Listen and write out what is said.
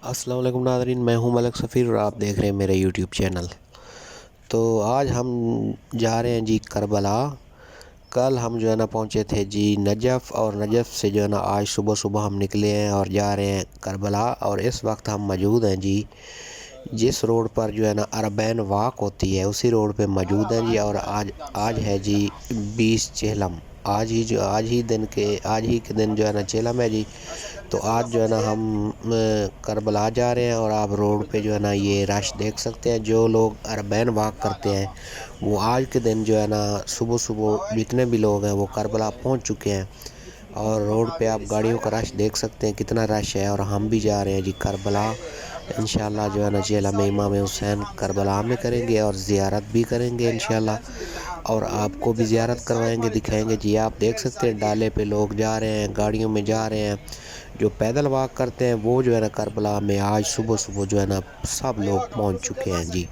السلام علیکم ناظرین، میں ہوں ملک سفیر اور آپ دیکھ رہے ہیں میرا یوٹیوب چینل۔ تو آج ہم جا رہے ہیں جی کربلا۔ کل ہم جو ہے نا پہنچے تھے جی نجف، اور نجف سے جو ہے نا آج صبح صبح ہم نکلے ہیں اور جا رہے ہیں کربلا۔ اور اس وقت ہم موجود ہیں جی جس روڈ پر جو ہے نا اربین واک ہوتی ہے اسی روڈ پہ موجود ہیں جی۔ اور آج ہے جی 20 چہلم، آج ہی کے دن جو ہے نا چہلم ہے جی۔ تو آج جو ہے نا ہم کربلا جا رہے ہیں، اور آپ روڈ پہ جو ہے نا یہ رش دیکھ سکتے ہیں۔ جو لوگ اربین واک کرتے ہیں وہ آج کے دن جو ہے نا صبح صبح جتنے بھی لوگ ہیں وہ کربلا پہنچ چکے ہیں، اور روڈ پہ آپ گاڑیوں کا رش دیکھ سکتے ہیں کتنا رش ہے۔ اور ہم بھی جا رہے ہیں جی کربلا، انشاءاللہ جو ہے نا چہلم امام حسین کربلا میں کریں گے اور زیارت بھی کریں گے انشاءاللہ، اور آپ کو بھی زیارت کروائیں گے، دکھائیں گے جی۔ آپ دیکھ سکتے ہیں ڈالے پہ لوگ جا رہے ہیں، گاڑیوں میں جا رہے ہیں۔ جو پیدل واک کرتے ہیں وہ جو ہے نا کربلا میں آج صبح صبح جو ہے نا سب لوگ پہنچ چکے ہیں جی۔